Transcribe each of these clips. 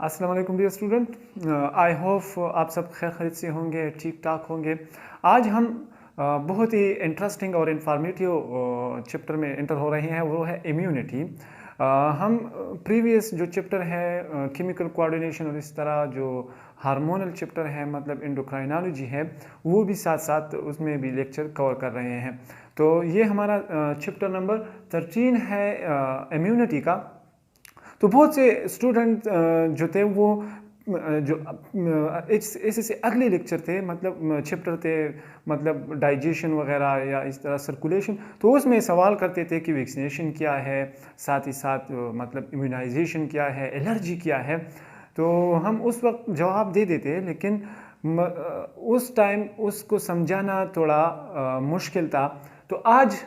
अस्सलाम वालेकुम dear student, I hope आप सब खैर खैरियत से होंगे, ठीक ठाक होंगे। आज हम बहुत ही इंटरेस्टिंग और इन्फॉर्मेटिव चैप्टर में एंटर हो रहे हैं, वो है इम्यूनिटी। हम प्रीवियस जो चैप्टर है केमिकल कोऑर्डिनेशन और इस तरह जो हार्मोनल चैप्टर है मतलब एंडोक्राइनोलॉजी है, वो भी साथ साथ उसमें भी लेक्चर कवर कर रहे हैं। तो ये हमारा चैप्टर नंबर 13 है इम्यूनिटी का। तो बहुत से स्टूडेंट जो थे वो जो ऐसे से अगले लेक्चर थे मतलब चैप्टर थे मतलब डाइजेशन वगैरह या इस तरह सर्कुलेशन, तो उसमें सवाल करते थे कि वैक्सीनेशन क्या है, साथ ही साथ मतलब इम्यूनाइजेशन क्या है, एलर्जी क्या है। तो हम उस वक्त जवाब दे देते, लेकिन उस टाइम उसको समझाना थोड़ा मुश्किल था। तो आज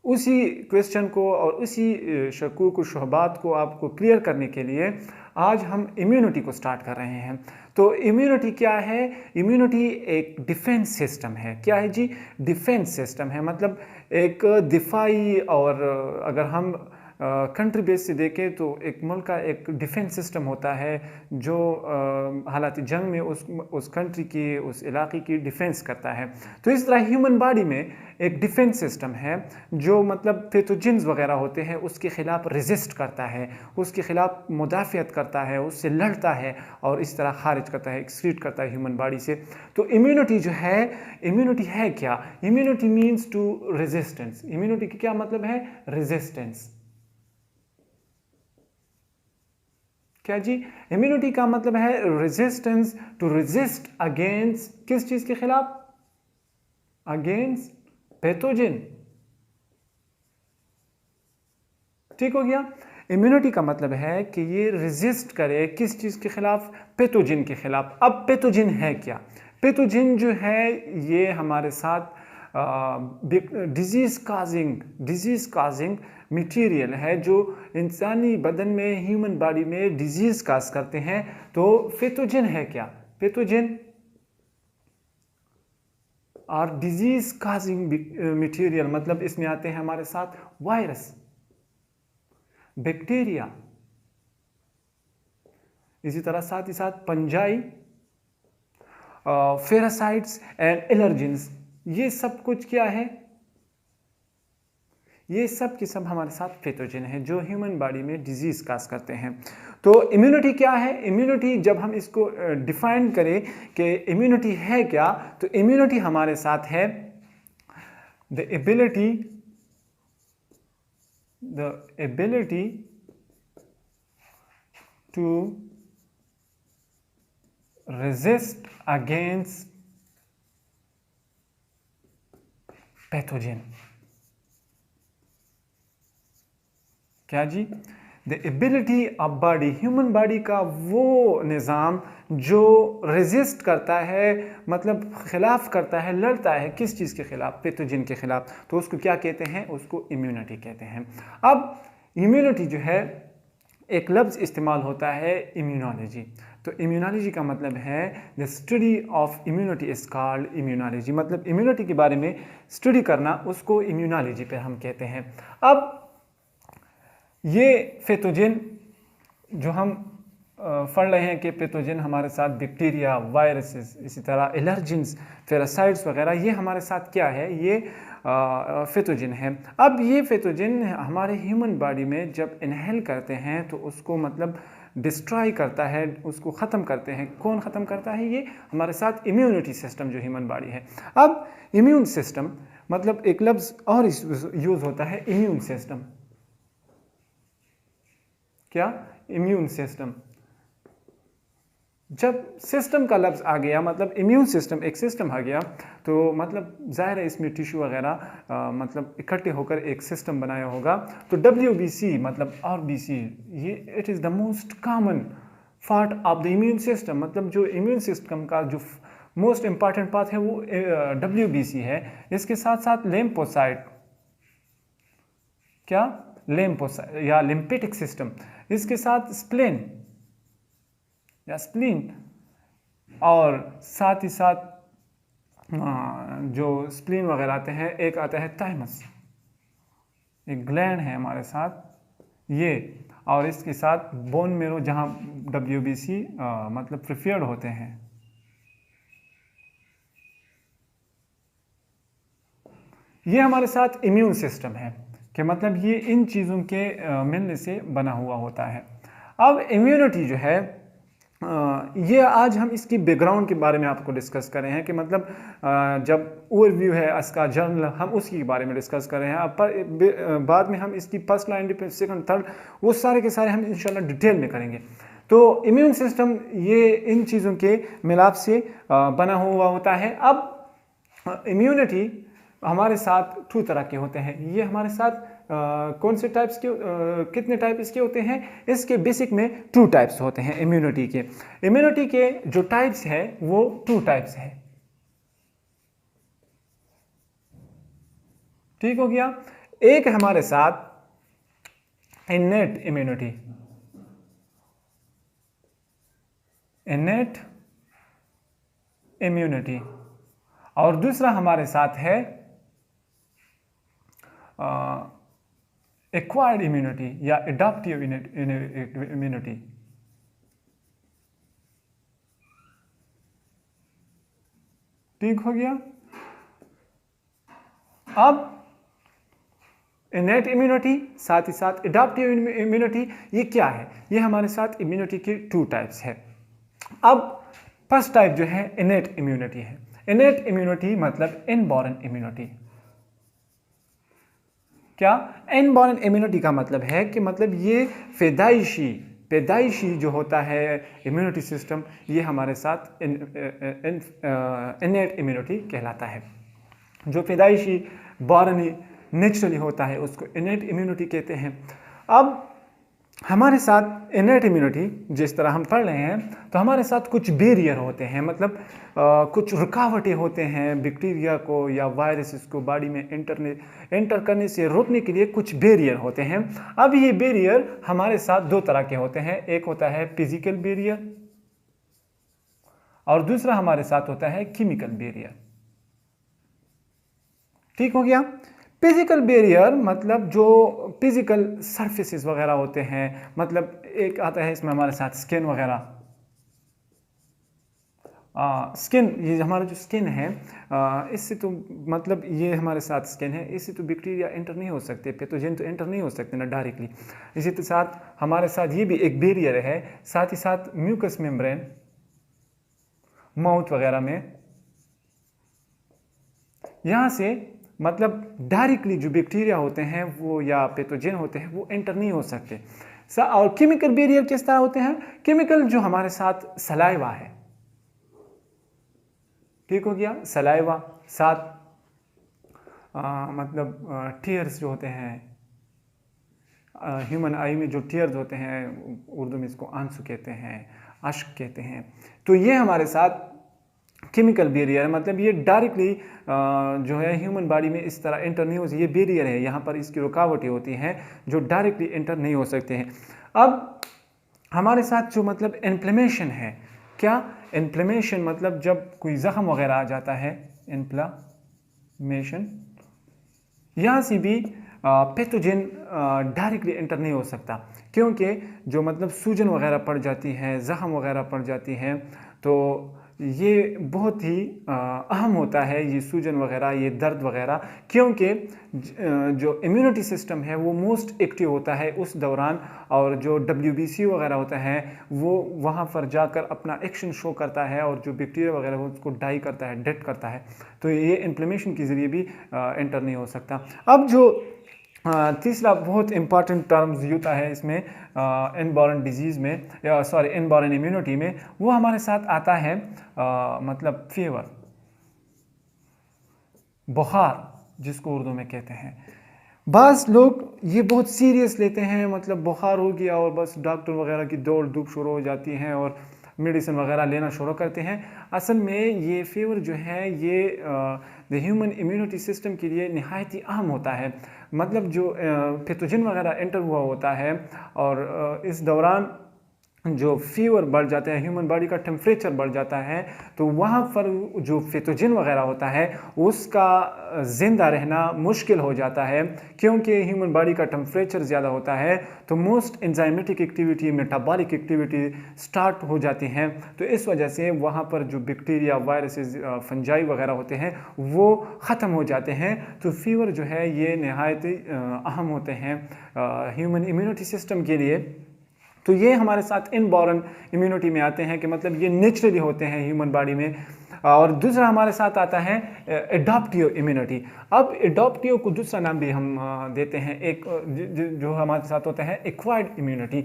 उसी क्वेश्चन को और उसी शकूक शुबहात को आपको क्लियर करने के लिए आज हम इम्यूनिटी को स्टार्ट कर रहे हैं। तो इम्यूनिटी क्या है? इम्यूनिटी एक डिफेंस सिस्टम है। क्या है जी? डिफेंस सिस्टम है, मतलब एक दिफाई। और अगर हम कंट्री बेस से देखें तो एक मुल्क का एक डिफेंस सिस्टम होता है जो हालात जंग में उस कंट्री की, उस इलाके की डिफेंस करता है। तो इस तरह ह्यूमन बॉडी में एक डिफेंस सिस्टम है जो मतलब पैथोजेंस वगैरह होते हैं उसके ख़िलाफ़ रेजिस्ट करता है, उसके ख़िलाफ़ मुदाफ़ियत करता है, उससे लड़ता है और इस तरह खारिज करता है, एक्सक्रीट करता है ह्यूमन बॉडी से। तो इम्यूनिटी जो है, इम्यूनिटी है क्या? Immunity means to resistance. Immunity की क्या मतलब है? रेजिस्टेंस। क्या जी? इम्यूनिटी का मतलब है रेजिस्टेंस, टू रेजिस्ट अगेंस्ट किस चीज़ के खिलाफ? Against pathogen. ठीक हो गया? इम्यूनिटी का मतलब है कि ये रेजिस्ट करे किस चीज़ के खिलाफ? पैथोजन के खिलाफ। अब पैथोजन है क्या? पैथोजन जो है ये हमारे साथ डिजीज़ काजिंग मटेरियल है जो इंसानी बदन में, ह्यूमन बॉडी में डिजीज़ काज करते हैं। तो पैथोजन है क्या? पैथोजन और डिजीज़ काजिंग मटेरियल मतलब इसमें आते हैं हमारे साथ वायरस, बैक्टीरिया, इसी तरह साथ ही साथ पंजाई, फेरासाइट्स एंड एलर्जेंस। ये सब कुछ क्या है? ये सब के सब हमारे साथ पैथोजन है जो ह्यूमन बॉडी में डिजीज काज करते हैं। तो इम्यूनिटी क्या है? इम्यूनिटी जब हम इसको डिफाइन करें कि इम्यूनिटी है क्या, तो इम्यूनिटी हमारे साथ है the ability to resist against pathogen. क्या जी? The ability of body, human body का वो निज़ाम जो रेजिस्ट करता है, मतलब खिलाफ करता है, लड़ता है किस चीज़ के खिलाफ? पैथोजन के खिलाफ। तो उसको क्या कहते हैं? उसको इम्यूनिटी कहते हैं। अब इम्यूनिटी जो है, एक लफ्ज़ इस्तेमाल होता है इम्यूनोलॉजी। तो इम्यूनोलॉजी का मतलब है the study of immunity is called immunology. मतलब इम्यूनिटी के बारे में स्टडी करना, उसको इम्यूनोलॉजी पे हम कहते हैं। अब ये पैथोजन जो हम पढ़ रहे हैं कि पैथोजन हमारे साथ बैक्टीरिया, वायरसेस, इसी तरह एलर्जेंस, पैरासाइट्स वगैरह, ये हमारे साथ क्या है? ये पैथोजन है। अब ये पैथोजन हमारे ह्यूमन बॉडी में जब इनहेल करते हैं तो उसको मतलब डिस्ट्रॉय करता है, उसको ख़त्म करते हैं। कौन ख़त्म करता है? ये हमारे साथ इम्यूनिटी सिस्टम जो ह्यूमन बॉडी है। अब इम्यून सिस्टम मतलब एक लफ्ज़ और यूज़ होता है इम्यून सिस्टम। क्या? Immune system. जब सिस्टम का लफ्ज़ आ गया, मतलब इम्यून सिस्टम एक सिस्टम आ गया, तो मतलब ज़ाहिर है इसमें टिश्यू वगैरह मतलब इकट्ठे होकर एक सिस्टम बनाया होगा। तो WBC मतलब RBC, ये it is the most common part of the immune system. मतलब जो इम्यून सिस्टम का जो मोस्ट इंपॉर्टेंट पार्ट है वो WBC है। इसके साथ साथ लिम्फोसाइट, क्या? लिम्फोसाइट या लिम्फेटिक सिस्टम, इसके साथ स्प्लेन या स्प्लीन, और साथ ही साथ जो स्प्लीन वगैरह आते हैं, एक आता है थाइमस, एक ग्लैंड है हमारे साथ ये। और इसके साथ बोन मेरो जहाँ WBC मतलब प्रिफेयर्ड होते हैं। ये हमारे साथ इम्यून सिस्टम है कि मतलब ये इन चीज़ों के मिलने से बना हुआ होता है। अब इम्यूनिटी जो है ये आज हम इसकी बैकग्राउंड के बारे में आपको डिस्कस कर रहे हैं कि मतलब जब ओवरव्यू है इसका जर्नल हम उसके बारे में डिस्कस कर रहे हैं। अब बाद में हम इसकी फर्स्ट लाइन सेकंड थर्ड वो सारे के सारे हम इंशाल्लाह डिटेल में करेंगे। तो इम्यून सिस्टम ये इन चीज़ों के मिलाप से बना हुआ होता है। अब इम्यूनिटी हमारे साथ 2 तरह के होते हैं। ये हमारे साथ कौन से टाइप्स के कितने टाइप इसके होते हैं? इसके बेसिक में 2 टाइप्स होते हैं इम्यूनिटी के। इम्यूनिटी के जो टाइप्स है वो 2 टाइप्स है। ठीक हो गया। एक हमारे साथ इनेट इम्यूनिटी, इनेट इम्यूनिटी, और दूसरा हमारे साथ है एक्वायर्ड इम्यूनिटी या एडाप्टिव इम्यूनिटी। ठीक हो गया। अब इनेट इम्यूनिटी साथ ही साथ एडाप्टिव इम्यूनिटी ये क्या है? ये हमारे साथ इम्यूनिटी के 2 टाइप्स है। अब फर्स्ट टाइप जो है इनेट इम्यूनिटी है। इनेट इम्यूनिटी मतलब इनबॉर्न इम्यूनिटी। क्या? इनबॉर्न इम्यूनिटी का मतलब है कि मतलब ये पैदाइशी जो होता है इम्यूनिटी सिस्टम, ये हमारे साथ इनेट इम्यूनिटी कहलाता है। जो पैदाइशी बॉर्न नेचुरली होता है उसको इनेट इम्यूनिटी कहते हैं। अब हमारे साथ इनेट इम्यूनिटी जिस तरह हम पढ़ रहे हैं तो हमारे साथ कुछ बैरियर होते हैं, मतलब कुछ रुकावटें होते हैं बैक्टीरिया को या वायरसेस को बॉडी में एंटर करने से रोकने के लिए कुछ बैरियर होते हैं। अब ये बैरियर हमारे साथ 2 तरह के होते हैं। एक होता है फिजिकल बैरियर और दूसरा हमारे साथ होता है केमिकल बैरियर। ठीक हो गया। फिजिकल बैरियर मतलब जो फिजिकल सरफेसेस वगैरह होते हैं, मतलब एक आता है इसमें हमारे साथ स्किन वगैरह। स्किन, ये हमारा जो स्किन है इससे तो मतलब ये हमारे साथ स्किन है, इससे तो बैक्टीरिया एंटर नहीं हो सकते, पैथोजन तो एंटर नहीं हो सकते ना डायरेक्टली। इसी के साथ हमारे साथ ये भी एक बैरियर है। साथ ही साथ म्यूकस मेम्ब्रेन माउथ वगैरह में, यहाँ से मतलब डायरेक्टली जो बैक्टीरिया होते हैं वो या पैथोजन होते हैं वो एंटर नहीं हो सकते। और केमिकल बैरियर किस तरह होते हैं? केमिकल जो हमारे साथ सलाइवा है। ठीक हो गया। सलाइवा साथ मतलब टीयर्स जो होते हैं, ह्यूमन आई में जो टीयर्स होते हैं, उर्दू में इसको आंसू कहते हैं, अश्क कहते हैं। तो ये हमारे साथ केमिकल बैरियर, मतलब ये डायरेक्टली जो है ह्यूमन बॉडी में इस तरह एंटर नहीं हो सकती। ये बैरियर है, यहाँ पर इसकी रुकावटें होती हैं जो डायरेक्टली एंटर नहीं हो सकते हैं। अब हमारे साथ जो मतलब इन्फ्लेमेशन है, क्या? इन्फ्लेमेशन मतलब जब कोई जख्म वगैरह आ जाता है, इन्फ्लेमेशन, यहाँ से भी पैथोजन डायरेक्टली एंटर नहीं हो सकता, क्योंकि जो मतलब सूजन वगैरह पड़ जाती है, जख्म वगैरह पड़ जाती है, तो ये बहुत ही अहम होता है ये सूजन वगैरह, ये दर्द वगैरह, क्योंकि जो इम्यूनिटी सिस्टम है वो मोस्ट एक्टिव होता है उस दौरान, और जो WBC वगैरह होता है वो वहाँ पर जाकर अपना एक्शन शो करता है और जो बैक्टीरिया वगैरह है उसको डाई करता है, डेड करता है। तो ये इन्फ्लेमेशन के ज़रिए भी एंटर नहीं हो सकता। अब जो तीसरा बहुत इंपॉर्टेंट टर्म्स होता है इसमें इनबॉर्न डिजीज़ में, सॉरी इनबॉर्न इम्यूनिटी में, वो हमारे साथ आता है मतलब फीवर, बुखार जिसको उर्दू में कहते हैं। बाज़ लोग ये बहुत सीरियस लेते हैं, मतलब बुखार हो गया और बस डॉक्टर वगैरह की दौड़ धूप शुरू हो जाती है और मेडिसिन वगैरह लेना शुरू करते हैं। असल में ये फीवर जो है ये द ह्यूमन इम्यूनिटी सिस्टम के लिए नहायत ही अहम होता है। मतलब जो पैथोजन वगैरह एंटर हुआ होता है और इस दौरान जो फीवर बढ़ जाते हैं, ह्यूमन बॉडी का टेम्परेचर बढ़ जाता है, तो वहाँ पर जो पैथोजन वगैरह होता है उसका ज़िंदा रहना मुश्किल हो जाता है, क्योंकि ह्यूमन बॉडी का टेम्परेचर ज़्यादा होता है तो most enzymatic activity, metabolic activity start हो जाती हैं। तो इस वजह से वहाँ पर जो बैक्टीरिया, वायरसेस, फंजाई वगैरह होते हैं वो ख़त्म हो जाते हैं। तो फीवर जो है ये नहायत अहम होते हैं ह्यूमन इम्यूनिटी सिस्टम के लिए। तो ये हमारे साथ इनबॉर्न इम्यूनिटी में आते हैं कि मतलब ये नेचुरली होते हैं ह्यूमन बॉडी में। और दूसरा हमारे साथ आता है एडॉप्टिव इम्यूनिटी। अब एडॉप्टिव को दूसरा नाम भी हम देते हैं, एक जो हमारे साथ होता है एक्वायर्ड इम्यूनिटी।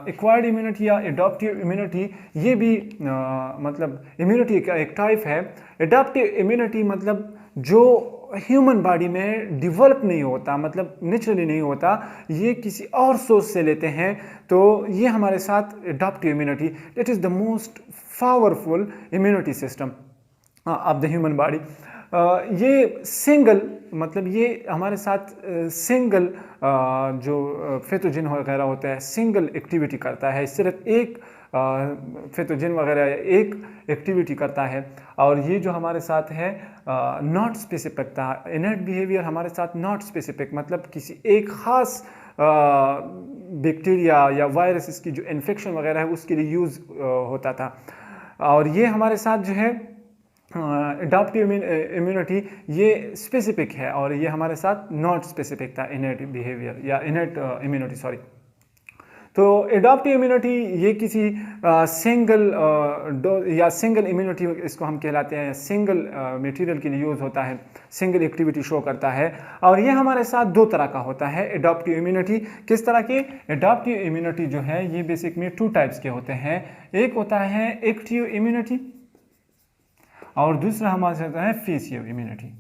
एक्वायर्ड इम्यूनिटी या एडॉप्टिव इम्यूनिटी ये भी मतलब इम्यूनिटी का एक टाइप है। एडॉप्टिव इम्यूनिटी मतलब जो ह्यूमन बॉडी में डेवलप नहीं होता, मतलब नेचुरली नहीं होता, ये किसी और सोर्स से लेते हैं। तो ये हमारे साथ adaptive immunity, it is the most powerful immunity system of the human body. ये सिंगल, मतलब ये हमारे साथ सिंगल जो पैथोजन वगैरह होता है सिंगल एक्टिविटी करता है, सिर्फ एक पैथोजन वगैरह एक एक्टिविटी करता है। और ये जो हमारे साथ है नॉट स्पेसिफिक था, इनर्ट बिहेवियर हमारे साथ नॉट स्पेसिफिक, मतलब किसी एक ख़ास बैक्टीरिया या वायरस की जो इन्फेक्शन वगैरह है उसके लिए यूज़ होता था। और ये हमारे साथ जो है एडॉप्टिव इम्यूनिटी ये स्पेसिफिक है, और ये हमारे साथ नॉट स्पेसिफिक था, इनर्ट बिहेवियर या इनर्ट इम्यूनिटी, सॉरी। तो एडॉप्टिव इम्यूनिटी ये किसी सिंगल या सिंगल इम्यूनिटी इसको हम कहलाते हैं, सिंगल मटेरियल के लिए यूज़ होता है, सिंगल एक्टिविटी शो करता है। और ये हमारे साथ दो तरह का होता है एडॉप्टिव इम्यूनिटी। किस तरह की? एडॉप्टिव इम्यूनिटी जो है ये बेसिक में टू टाइप्स के होते हैं। एक होता है एक्टिव इम्यूनिटी और दूसरा हमारे साथ है passive immunity.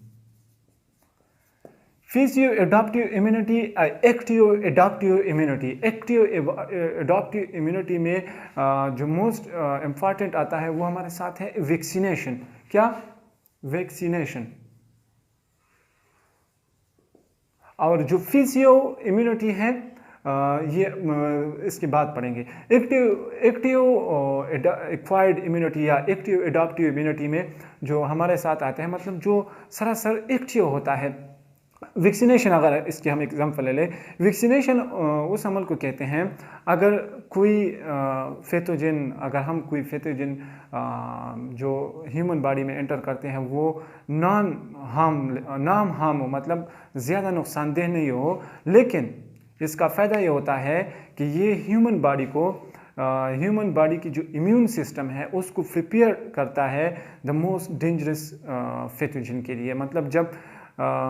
Passive adaptive immunity, active adaptive immunity. Active adaptive immunity में जो मोस्ट इम्पॉर्टेंट आता है वो हमारे साथ है वैक्सीनेशन। क्या? वैक्सीनेशन। और जो पैसिव इम्यूनिटी है ये इसके बाद पढ़ेंगे। एक्टिव एक्वायर्ड इम्यूनिटी या एक्टिव एडॉप्टिव इम्यूनिटी में जो हमारे साथ आते हैं, मतलब जो सरासर एक्टिव होता है। वैक्सीनेशन, अगर इसकी हम एग्जांपल ले लें, वैक्सीनेशन उस अमल को कहते हैं अगर कोई पैथोजन, अगर हम कोई पैथोजन जो ह्यूमन बॉडी में एंटर करते हैं वो नॉन हार्म हो, मतलब ज़्यादा नुकसानदेह नहीं हो, लेकिन इसका फ़ायदा ये होता है कि ये ह्यूमन बॉडी की जो इम्यून सिस्टम है उसको प्रिपेयर करता है द मोस्ट डेंजरस पैथोजन के लिए। मतलब जब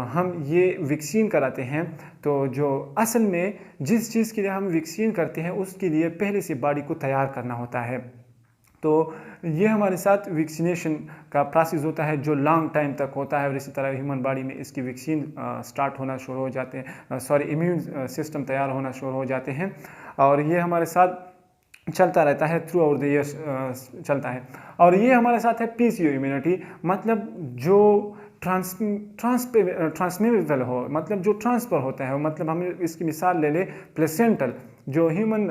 हम ये वैक्सीन कराते हैं तो जो असल में जिस चीज़ के लिए हम वैक्सीन करते हैं उसके लिए पहले से बॉडी को तैयार करना होता है। तो ये हमारे साथ वैक्सीनेशन का प्रोसेस होता है जो लॉन्ग टाइम तक होता है, और इसी तरह ह्यूमन बॉडी में इसकी वैक्सीन स्टार्ट होना शुरू हो जाते हैं, इम्यून सिस्टम तैयार होना शुरू हो जाते हैं, और ये हमारे साथ चलता रहता है, थ्रू आउट द ईयर्स चलता है। और ये हमारे साथ है पैसिव इम्यूनिटी, मतलब जो ट्रांसमिटेबल हो, मतलब जो ट्रांसफ़र होता है। मतलब हम इसकी मिसाल ले लें, प्लेसेंटल, जो ह्यूमन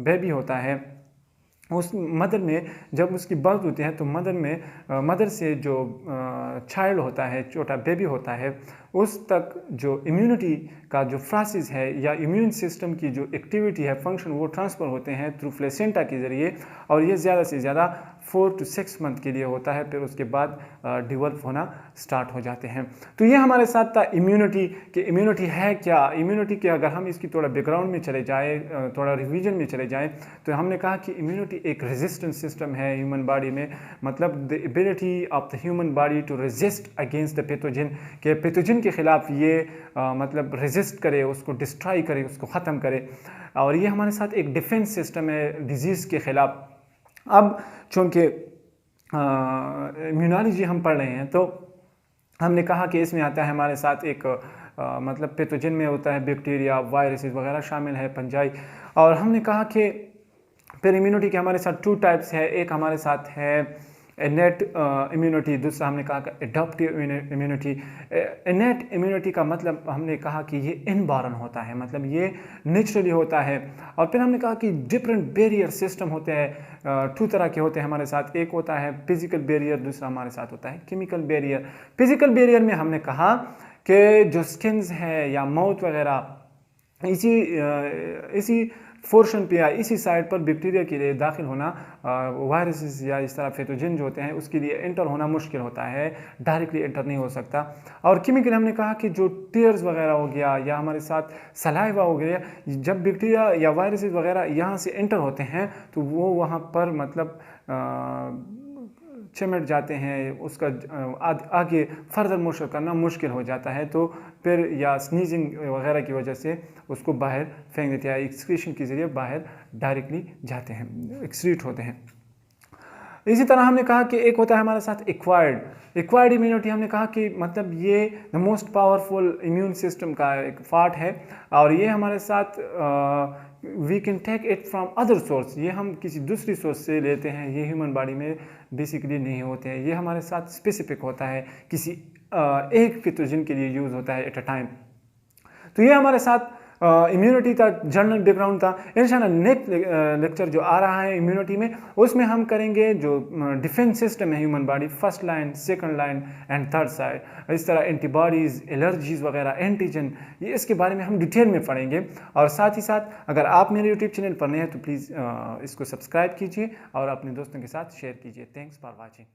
बेबी होता है उस मदर में जब उसकी बर्थ होती है तो मदर से जो चाइल्ड होता है, छोटा बेबी होता है, उस तक जो इम्यूनिटी का जो प्रोसेस है या इम्यून सिस्टम की जो एक्टिविटी है, फंक्शन, वो ट्रांसफ़र होते हैं थ्रू प्लेसेंटा के ज़रिए, और ये ज़्यादा से ज़्यादा 4 to 6 मंथ के लिए होता है, फिर उसके बाद डेवलप होना स्टार्ट हो जाते हैं। तो ये हमारे साथ था इम्यूनिटी, कि इम्यूनिटी है क्या। इम्यूनिटी के अगर हम इसकी थोड़ा बैकग्राउंड में चले जाए, थोड़ा रिवीजन में चले जाएँ, तो हमने कहा कि इम्यूनिटी एक रेजिस्टेंस सिस्टम है ह्यूमन बॉडी में, मतलब the ability of the human body to resist against the pathogen, के पैथोजन के ख़िलाफ़ ये मतलब रेजिस्ट करे, उसको डिस्ट्रॉय करे, उसको ख़त्म करे। और ये हमारे साथ एक डिफेंस सिस्टम है डिजीज़ के ख़िलाफ़। अब चूँकि इम्यूनोलॉजी हम पढ़ रहे हैं तो हमने कहा कि इसमें आता है हमारे साथ एक मतलब पैथोजन में होता है बैक्टीरिया, वायरसेस वगैरह शामिल है, फंजाई। और हमने कहा कि फिर इम्यूनिटी के हमारे साथ 2 टाइप्स है। एक हमारे साथ है इनेट इम्यूनिटी, दूसरा हमने कहा एडॉप्टिव इम्यूनिटी। इनेट इम्यूनिटी का मतलब हमने कहा कि ये इनबॉर्न होता है, मतलब ये नेचुरली होता है। और फिर हमने कहा कि डिफरेंट बैरियर सिस्टम होते हैं, 2 तरह के होते हैं हमारे साथ। एक होता है फिजिकल बैरियर, दूसरा हमारे साथ होता है केमिकल बैरियर। फिजिकल बैरियर में हमने कहा कि जो स्किन्स है या माउथ वगैरह, इसी पोर्शन पे या इसी साइड पर बैक्टीरिया के लिए दाखिल होना, वायरसेस या इस तरह पैथोजन जो होते हैं उसके लिए एंटर होना मुश्किल होता है, डायरेक्टली एंटर नहीं हो सकता। और केमिकल हमने कहा कि जो टीयर्स वगैरह हो गया या हमारे साथ सलाइवा हो गया, जब बैक्टीरिया या वायरसेस वगैरह यहाँ से एंटर होते हैं तो वो वहाँ पर मतलब चिमट जाते हैं, उसका आगे फर्दर मूव करना मुश्किल हो जाता है, तो फिर या स्नीजिंग वगैरह की वजह से उसको बाहर फेंक देते हैं, एक्सक्रीशन के जरिए बाहर डायरेक्टली जाते हैं, एक्सक्रीट होते हैं। इसी तरह हमने कहा कि एक होता है हमारे साथ एक्वायर्ड इम्यूनिटी। हमने कहा कि मतलब ये the most powerful immune system का एक पार्ट है, और ये हमारे साथ we can take it from other source, ये हम किसी दूसरी सोर्स से लेते हैं, ये ह्यूमन बॉडी में बेसिकली नहीं होते हैं, ये हमारे साथ स्पेसिफिक होता है, किसी एक पैथोजन के लिए यूज़ होता है एट अ टाइम। तो ये हमारे साथ इम्यूनिटी का जनरल बैकग्राउंड था। इंशाल्लाह नेक्स्ट लेक्चर जो आ रहा है इम्यूनिटी में, उसमें हम करेंगे जो डिफेंस सिस्टम है human body, first line, second line and third side, इस तरह एंटीबॉडीज़, एलर्जीज़ वगैरह, एंटीजन, ये इसके बारे में हम डिटेल में पढ़ेंगे। और साथ ही साथ अगर आप मेरे यूट्यूब चैनल पर नए हैं तो प्लीज़ इसको सब्सक्राइब कीजिए और अपने दोस्तों के साथ शेयर कीजिए। Thanks for watching.